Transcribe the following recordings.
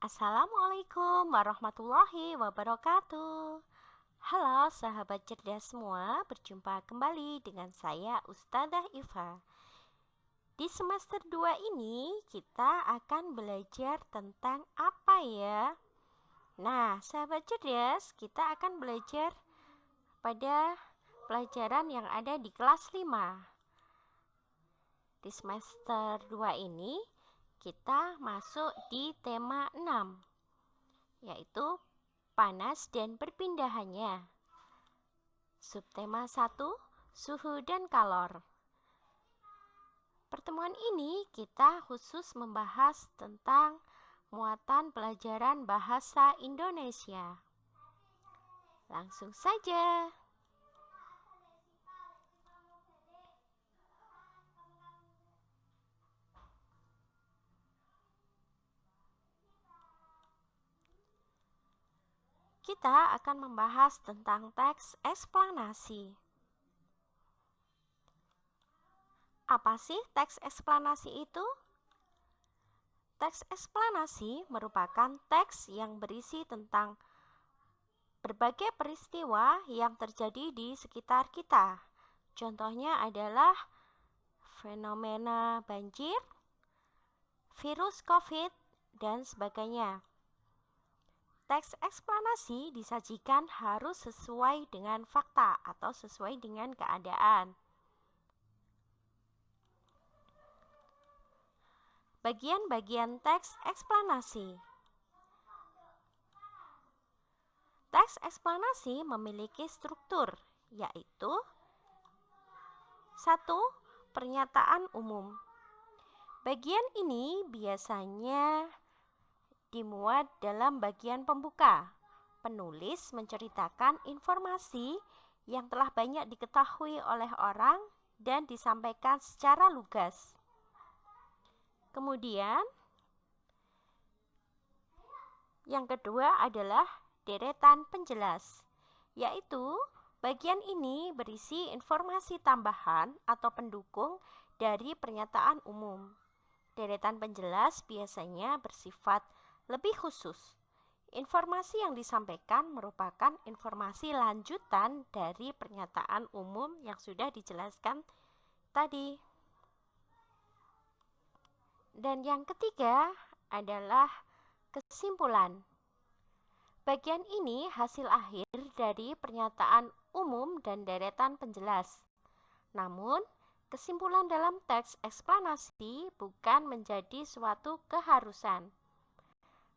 Assalamualaikum warahmatullahi wabarakatuh. Halo sahabat cerdas semua, berjumpa kembali dengan saya Ustadzah Iva. Di semester 2 ini kita akan belajar tentang apa ya? Nah, sahabat cerdas, kita akan belajar pada pelajaran yang ada di kelas 5. Di semester 2 ini kita masuk di tema 6, yaitu panas dan perpindahannya. Subtema 1, suhu dan kalor. Pertemuan ini kita khusus membahas tentang muatan pelajaran bahasa Indonesia. Langsung saja. Kita akan membahas tentang teks eksplanasi. Apa sih teks eksplanasi itu? Teks eksplanasi merupakan teks yang berisi tentang berbagai peristiwa yang terjadi di sekitar kita. Contohnya adalah fenomena banjir, virus COVID, dan sebagainya. Teks eksplanasi disajikan harus sesuai dengan fakta atau sesuai dengan keadaan. Bagian-bagian teks eksplanasi. Teks eksplanasi memiliki struktur, yaitu 1. Pernyataan umum. Bagian ini biasanya dimuat dalam bagian pembuka. Penulis menceritakan informasi yang telah banyak diketahui oleh orang dan disampaikan secara lugas. Kemudian, yang kedua adalah deretan penjelas, yaitu bagian ini berisi informasi tambahan atau pendukung dari pernyataan umum. Deretan penjelas biasanya bersifat lebih khusus. Informasi yang disampaikan merupakan informasi lanjutan dari pernyataan umum yang sudah dijelaskan tadi. Dan yang ketiga adalah kesimpulan. Bagian ini hasil akhir dari pernyataan umum dan deretan penjelas. Namun, kesimpulan dalam teks eksplanasi bukan menjadi suatu keharusan.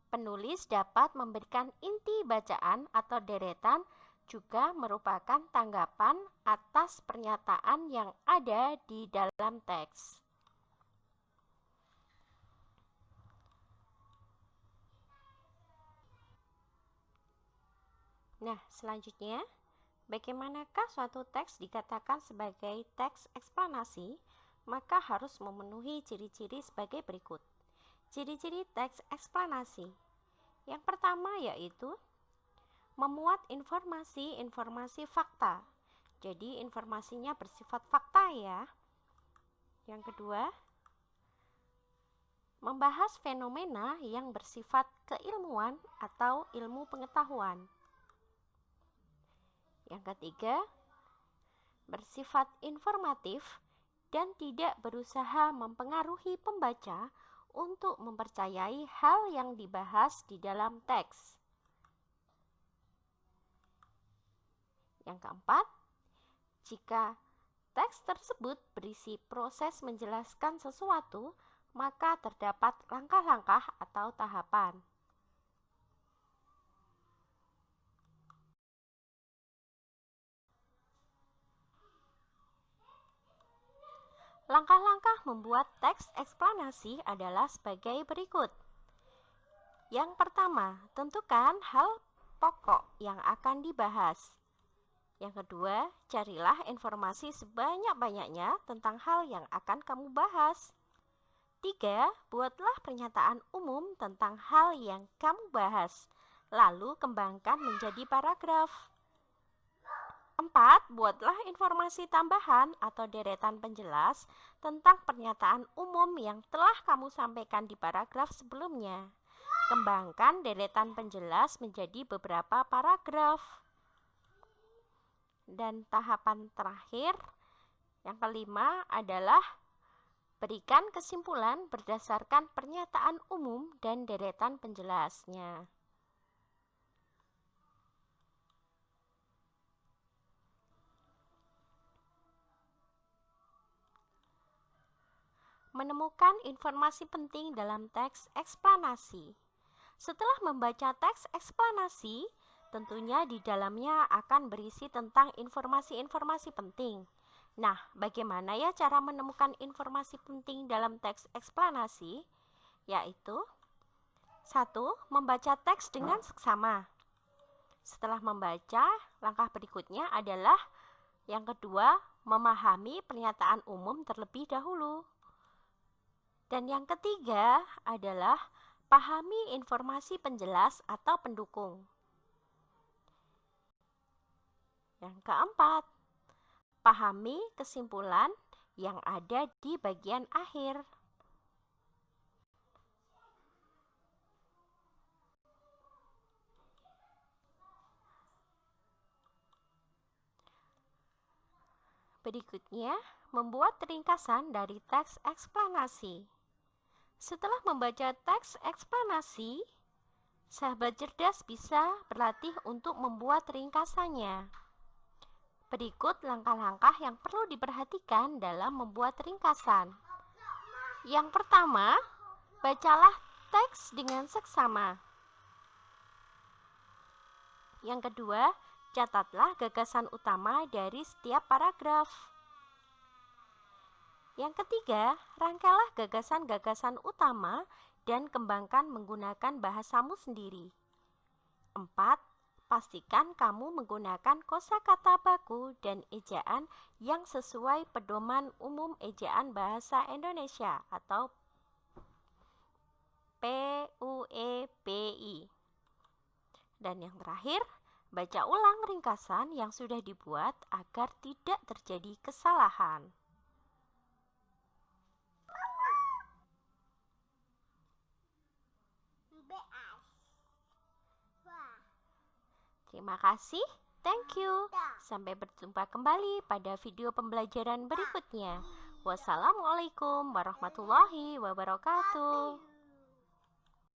Penulis dapat memberikan inti bacaan atau deretan juga merupakan tanggapan atas pernyataan yang ada di dalam teks. Nah, selanjutnya, bagaimanakah suatu teks dikatakan sebagai teks eksplanasi? Maka harus memenuhi ciri-ciri sebagai berikut. Ciri-ciri teks eksplanasi. Yang pertama yaitu memuat informasi-informasi fakta. Jadi informasinya bersifat fakta ya. Yang kedua, membahas fenomena yang bersifat keilmuan atau ilmu pengetahuan. Yang ketiga, bersifat informatif dan tidak berusaha mempengaruhi pembaca untuk mempercayai hal yang dibahas di dalam teks. Yang keempat, jika teks tersebut berisi proses menjelaskan sesuatu, maka terdapat langkah-langkah atau tahapan. Langkah-langkah membuat teks eksplanasi adalah sebagai berikut. Yang pertama, tentukan hal pokok yang akan dibahas. Yang kedua, carilah informasi sebanyak-banyaknya tentang hal yang akan kamu bahas. 3. Buatlah pernyataan umum tentang hal yang kamu bahas, lalu kembangkan menjadi paragraf. 4. Buatlah informasi tambahan atau deretan penjelas tentang pernyataan umum yang telah kamu sampaikan di paragraf sebelumnya. Kembangkan deretan penjelas menjadi beberapa paragraf. Dan tahapan terakhir, yang kelima adalah berikan kesimpulan berdasarkan pernyataan umum dan deretan penjelasnya. Menemukan informasi penting dalam teks eksplanasi. Setelah membaca teks eksplanasi, tentunya di dalamnya akan berisi tentang informasi-informasi penting. Nah, bagaimana ya cara menemukan informasi penting dalam teks eksplanasi? Yaitu 1. Membaca teks dengan seksama. Setelah membaca, langkah berikutnya adalah yang kedua, memahami pernyataan umum terlebih dahulu. Dan yang ketiga adalah pahami informasi penjelas atau pendukung. Yang keempat, pahami kesimpulan yang ada di bagian akhir. Berikutnya, membuat ringkasan dari teks eksplanasi. Setelah membaca teks eksplanasi, sahabat cerdas bisa berlatih untuk membuat ringkasannya. Berikut langkah-langkah yang perlu diperhatikan dalam membuat ringkasan. Yang pertama, bacalah teks dengan seksama. Yang kedua, catatlah gagasan utama dari setiap paragraf. Yang ketiga, rangkailah gagasan-gagasan utama dan kembangkan menggunakan bahasamu sendiri. 4. Pastikan kamu menggunakan kosakata baku dan ejaan yang sesuai pedoman umum ejaan bahasa Indonesia atau PUEBI. Dan yang terakhir, baca ulang ringkasan yang sudah dibuat agar tidak terjadi kesalahan. Terima kasih, thank you. Sampai berjumpa kembali pada video pembelajaran berikutnya. Wassalamualaikum warahmatullahi wabarakatuh.